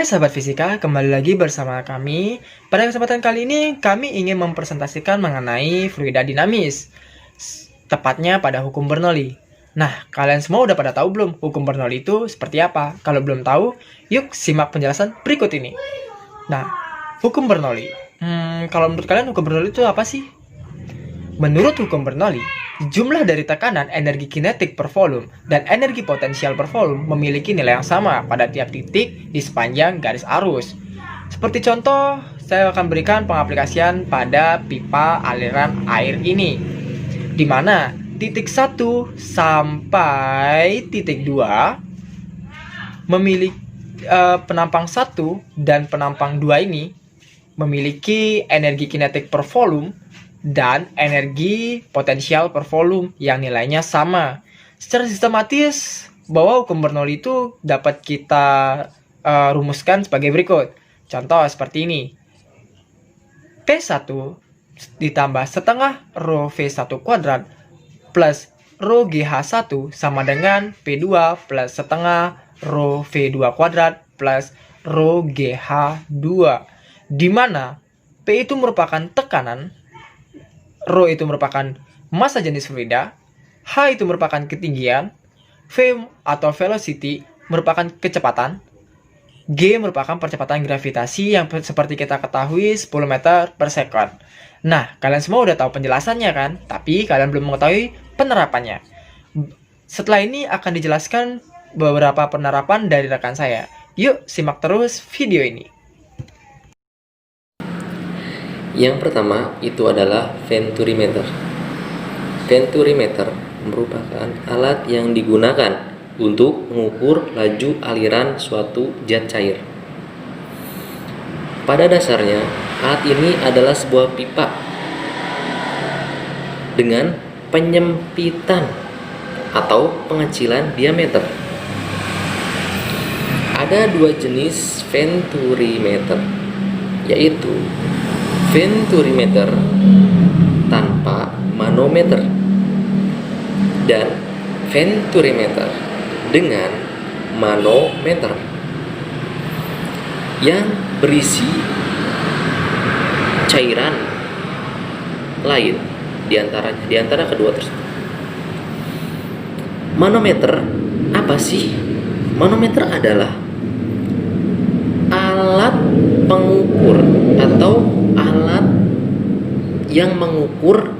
Hai sahabat fisika, kembali lagi bersama kami. Pada kesempatan kali ini, kami ingin mempresentasikan mengenai fluida dinamis, tepatnya pada hukum Bernoulli. Nah, kalian semua udah pada tahu belum hukum Bernoulli itu seperti apa? Kalau belum tahu, yuk simak penjelasan berikut ini. Nah, hukum Bernoulli. Kalau menurut kalian hukum Bernoulli itu apa sih? Menurut hukum Bernoulli, jumlah dari tekanan energi kinetik per volume dan energi potensial per volume memiliki nilai yang sama pada tiap titik di sepanjang garis arus. Seperti contoh, saya akan berikan pengaplikasian pada pipa aliran air ini, di mana titik 1 sampai titik 2 memiliki penampang 1 dan penampang 2 ini memiliki energi kinetik per volume dan energi potensial per volume yang nilainya sama. Secara sistematis, bahwa hukum Bernoulli itu dapat kita rumuskan sebagai berikut. Contoh seperti ini. P1 ditambah setengah rho V1 kuadrat plus rho GH1 sama dengan P2 plus setengah rho V2 kuadrat plus rho GH2. Di mana P itu merupakan tekanan, Rho itu merupakan massa jenis fluida, H itu merupakan ketinggian, V atau velocity merupakan kecepatan, G merupakan percepatan gravitasi yang seperti kita ketahui 10 meter per second. Nah, kalian semua udah tahu penjelasannya kan? Tapi kalian belum mengetahui penerapannya. Setelah ini akan dijelaskan beberapa penerapan dari rekan saya. Yuk, simak terus video ini. Yang pertama itu adalah venturimeter. Venturimeter merupakan alat yang digunakan untuk mengukur laju aliran suatu zat cair. Pada dasarnya, alat ini adalah sebuah pipa dengan penyempitan atau pengecilan diameter. Ada dua jenis venturimeter, yaitu venturimeter tanpa manometer dan venturimeter dengan manometer yang berisi cairan lain di antara kedua tersebut. Manometer apa sih? Manometer adalah alat pengukur atau alat yang mengukur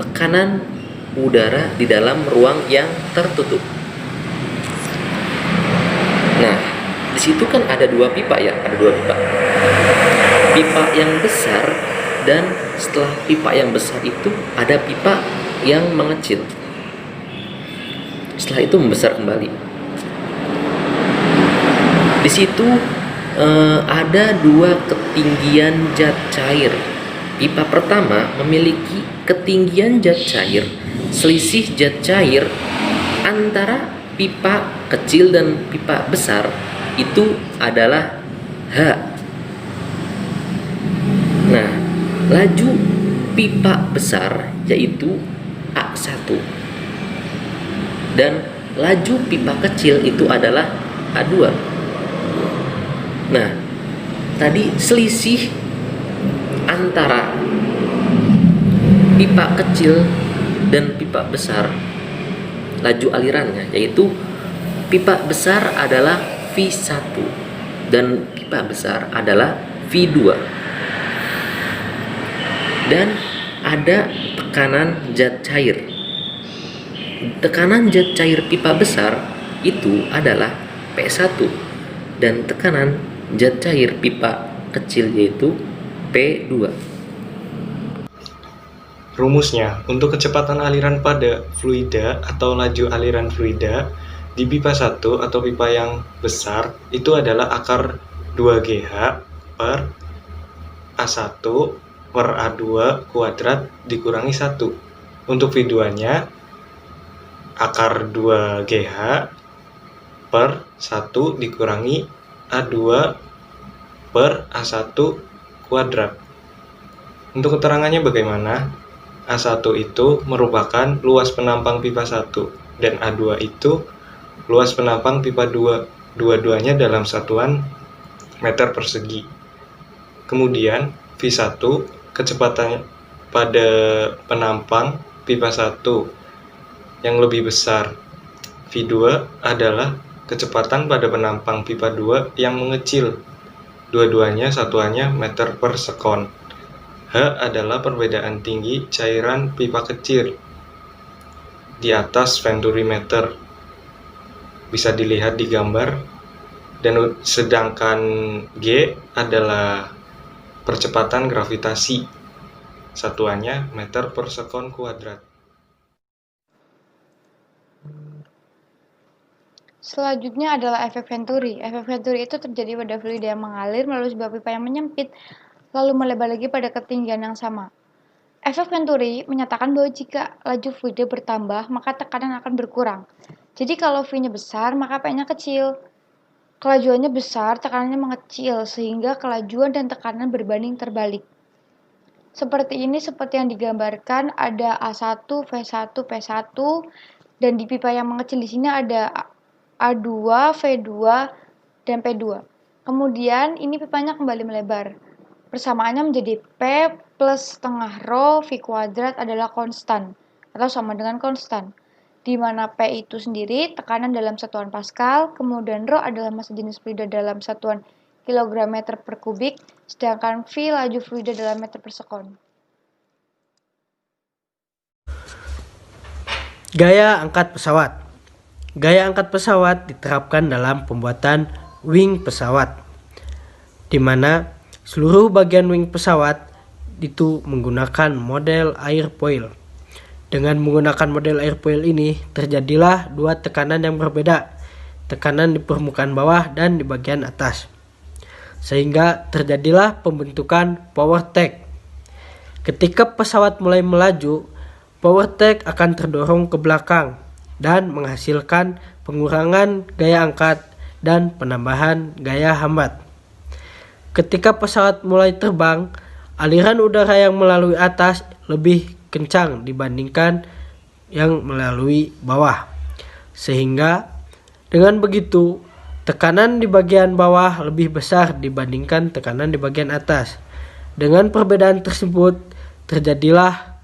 tekanan udara di dalam ruang yang tertutup. Nah, di situ kan ada dua pipa ya, ada dua pipa. Pipa yang besar dan setelah pipa yang besar itu ada pipa yang mengecil. Setelah itu membesar kembali. Di situ ada dua ketinggian zat cair. Pipa pertama memiliki ketinggian zat cair, selisih zat cair antara pipa kecil dan pipa besar itu adalah H. Nah, laju pipa besar yaitu A1 dan laju pipa kecil itu adalah A2. Nah, tadi selisih antara pipa kecil dan pipa besar laju alirannya, yaitu pipa besar adalah V1 dan pipa besar adalah V2. Dan ada tekanan zat cair. Tekanan zat cair pipa besar itu adalah P1 dan tekanan zat cair pipa kecil yaitu P2. Rumusnya, untuk kecepatan aliran pada fluida atau laju aliran fluida di pipa 1 atau pipa yang besar itu adalah akar 2GH per A1 per A2 kuadrat dikurangi 1. Untuk V2-nya, akar 2GH per 1 dikurangi A2 per A1 kuadrat. Untuk keterangannya bagaimana? A1 itu merupakan luas penampang pipa 1 dan A2 itu luas penampang pipa 2. Dua-duanya dalam satuan meter persegi. Kemudian V1 kecepatan pada penampang pipa 1 yang lebih besar. V2 adalah kecepatan pada penampang pipa 2 yang mengecil. Dua-duanya satuannya meter per sekon. H adalah perbedaan tinggi cairan pipa kecil di atas Venturi meter. Bisa dilihat di gambar. Dan sedangkan G adalah percepatan gravitasi. Satuannya meter per sekon kuadrat. Selanjutnya adalah efek Venturi. Efek Venturi itu terjadi pada fluida yang mengalir melalui sebuah pipa yang menyempit, lalu melebar lagi pada ketinggian yang sama. Efek Venturi menyatakan bahwa jika laju fluida bertambah, maka tekanan akan berkurang. Jadi kalau V-nya besar, maka P-nya kecil. Kelajuannya besar, tekanannya mengecil, sehingga kelajuan dan tekanan berbanding terbalik. Seperti ini, seperti yang digambarkan, ada A1, V1, P1, dan di pipa yang mengecil di sini ada A2, V2, dan P2. Kemudian ini pipanya kembali melebar. Persamaannya menjadi P plus setengah rho V kuadrat adalah konstan, atau sama dengan konstan. Di mana P itu sendiri tekanan dalam satuan Pascal, kemudian rho adalah massa jenis fluida dalam satuan kilogram meter per kubik, sedangkan V laju fluida dalam meter per sekon. Gaya angkat pesawat. Gaya angkat pesawat diterapkan dalam pembuatan wing pesawat, di mana seluruh bagian wing pesawat itu menggunakan model airfoil. Dengan menggunakan model airfoil ini, terjadilah dua tekanan yang berbeda, tekanan di permukaan bawah dan di bagian atas. Sehingga terjadilah pembentukan power tag. Ketika pesawat mulai melaju, power tag akan terdorong ke belakang dan menghasilkan pengurangan gaya angkat dan penambahan gaya hambat. Ketika pesawat mulai terbang, aliran udara yang melalui atas lebih kencang dibandingkan yang melalui bawah. Sehingga dengan begitu, tekanan di bagian bawah lebih besar dibandingkan tekanan di bagian atas. Dengan perbedaan tersebut, terjadilah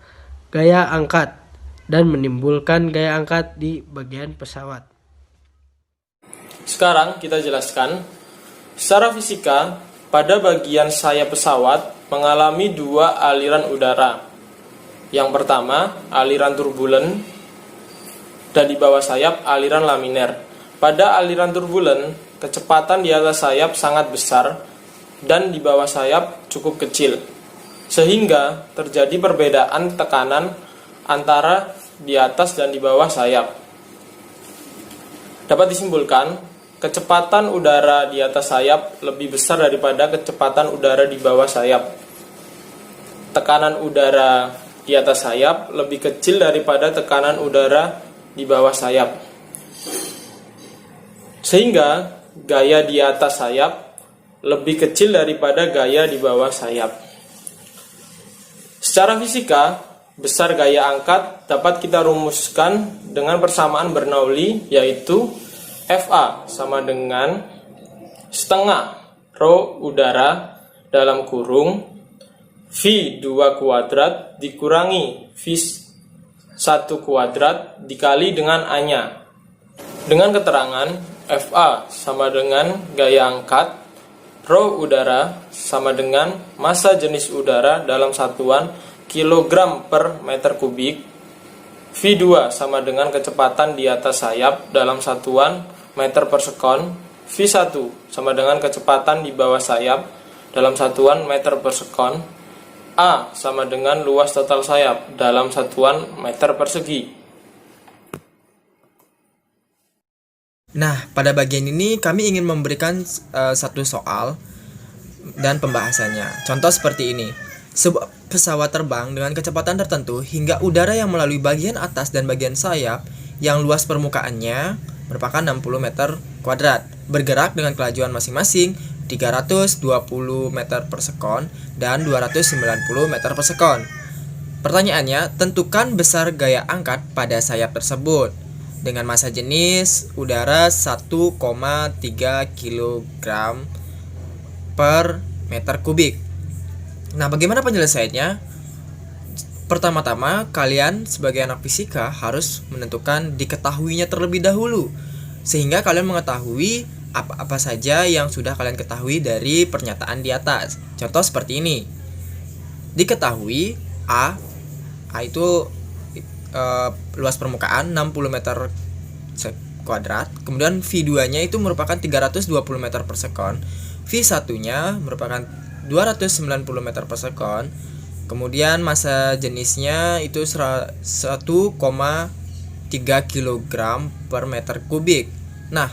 gaya angkat dan menimbulkan gaya angkat di bagian pesawat. Sekarang kita jelaskan, secara fisika, pada bagian sayap pesawat mengalami dua aliran udara. Yang pertama, aliran turbulen, dan di bawah sayap aliran laminer. Pada aliran turbulen, kecepatan di atas sayap sangat besar dan di bawah sayap cukup kecil, sehingga terjadi perbedaan tekanan antara di atas dan di bawah sayap. Dapat disimpulkan, kecepatan udara di atas sayap lebih besar daripada kecepatan udara di bawah sayap. Tekanan udara di atas sayap lebih kecil daripada tekanan udara di bawah sayap. Sehingga gaya di atas sayap lebih kecil daripada gaya di bawah sayap. Secara fisika, besar gaya angkat dapat kita rumuskan dengan persamaan Bernoulli, yaitu FA sama dengan setengah rho udara dalam kurung V2 kuadrat dikurangi V1 kuadrat dikali dengan A-nya. Dengan keterangan FA sama dengan gaya angkat, rho udara sama dengan massa jenis udara dalam satuan kilogram per meter kubik, V2 sama dengan kecepatan di atas sayap dalam satuan meter per sekon, V1 sama dengan kecepatan di bawah sayap dalam satuan meter per sekon, A sama dengan luas total sayap dalam satuan meter persegi. Nah, pada bagian ini kami ingin memberikan satu soal dan pembahasannya. Contoh seperti ini. Sebuah pesawat terbang dengan kecepatan tertentu hingga udara yang melalui bagian atas dan bagian sayap yang luas permukaannya merupakan 60 meter kuadrat, bergerak dengan kelajuan masing-masing 320 meter per sekon dan 290 meter per sekon. Pertanyaannya, tentukan besar gaya angkat pada sayap tersebut dengan massa jenis udara 1,3 kg per meter kubik. Nah, bagaimana penyelesaiannya? Pertama-tama, kalian sebagai anak fisika harus menentukan diketahuinya terlebih dahulu, sehingga kalian mengetahui apa-apa saja yang sudah kalian ketahui dari pernyataan di atas. Contoh seperti ini. Diketahui A itu luas permukaan 60 meter kuadrat, kemudian V2-nya itu merupakan 320 meter per sekon, V1-nya merupakan 290 meter per sekon, kemudian massa jenisnya itu 1,3 kg per meter kubik. Nah,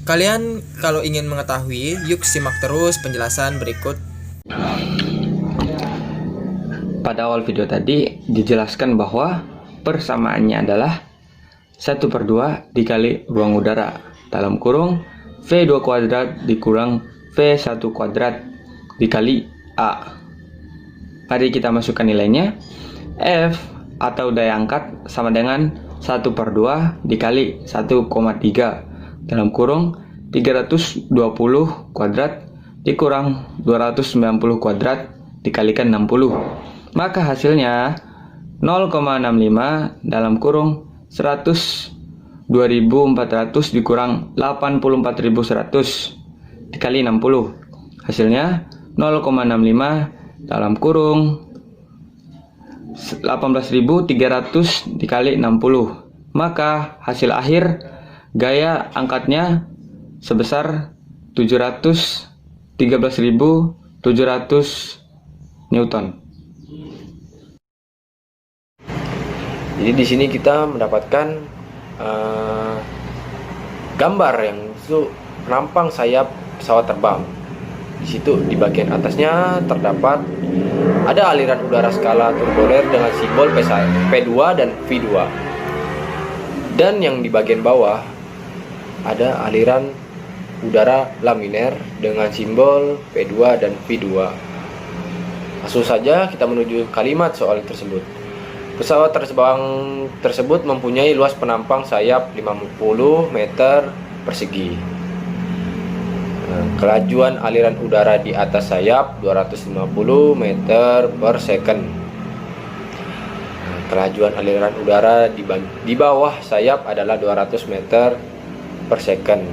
kalian kalau ingin mengetahui, yuk simak terus penjelasan berikut. Pada awal video tadi dijelaskan bahwa persamaannya adalah 1/2 dikali ruang udara dalam kurung V2 kuadrat dikurang V1 kuadrat dikali A. Mari kita masukkan nilainya. F atau daya angkat sama dengan 1/2 dikali 1,3 dalam kurung 320 kuadrat dikurang 290 kuadrat dikalikan 60. Maka hasilnya 0,65 dalam kurung 100.2400 dikurang 84.100 dikali 60. Hasilnya 0,65 dalam kurung 18.300 dikali 60. Maka hasil akhir gaya angkatnya sebesar 713.700 Newton. Jadi di sini kita mendapatkan gambar yang itu penampang sayap pesawat terbang. Di situ di bagian atasnya terdapat ada aliran udara skala turbuler dengan simbol P2 dan V2. Dan yang di bagian bawah ada aliran udara laminer dengan simbol P2 dan V2. Langsung saja kita menuju kalimat soal tersebut. Pesawat terbang tersebut mempunyai luas penampang sayap 50 meter persegi. Kelajuan aliran udara di atas sayap 250 meter per second. Kelajuan aliran udara di bawah sayap adalah 200 meter per second.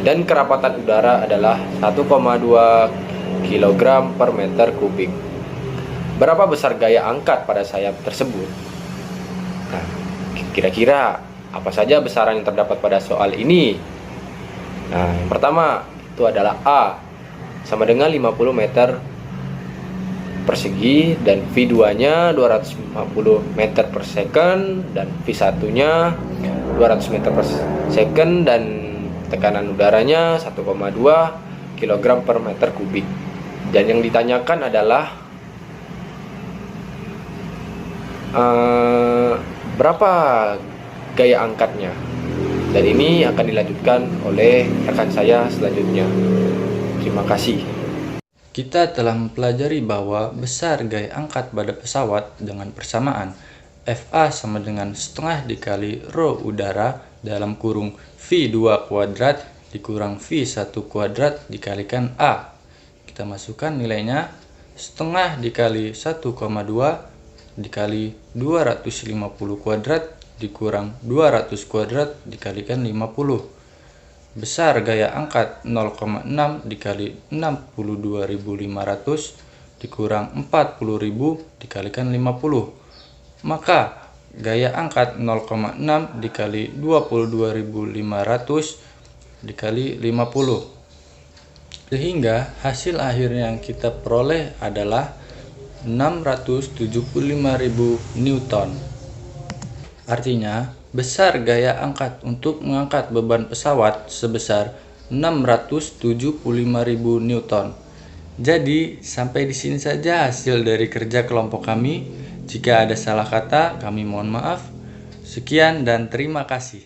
Dan kerapatan udara adalah 1,2 kg per meter kubik. Berapa besar gaya angkat pada sayap tersebut? Nah, kira-kira apa saja besaran yang terdapat pada soal ini? Nah, yang pertama itu adalah A sama dengan 50 meter persegi dan V2-nya 250 meter per second dan V1-nya 200 meter per second dan tekanan udaranya 1,2 kg per meter kubik. Dan yang ditanyakan adalah berapa gaya angkatnya, dan ini akan dilanjutkan oleh rekan saya selanjutnya. Terima kasih. Kita telah mempelajari bahwa besar gaya angkat pada pesawat dengan persamaan FA sama dengan setengah dikali rho udara dalam kurung V2 kuadrat dikurang V1 kuadrat dikalikan A. Kita masukkan nilainya setengah dikali 1,2 dikali 250 kuadrat dikurang 200 kuadrat dikalikan 50. Besar gaya angkat 0,6 dikali 62.500 dikurang 40.000 dikalikan 50. Maka gaya angkat 0,6 dikali 22.500 dikali 50. Sehingga hasil akhir yang kita peroleh adalah 675.000 Newton. Artinya, besar gaya angkat untuk mengangkat beban pesawat sebesar 675.000 Newton. Jadi, sampai di sini saja hasil dari kerja kelompok kami. Jika ada salah kata, kami mohon maaf. Sekian dan terima kasih.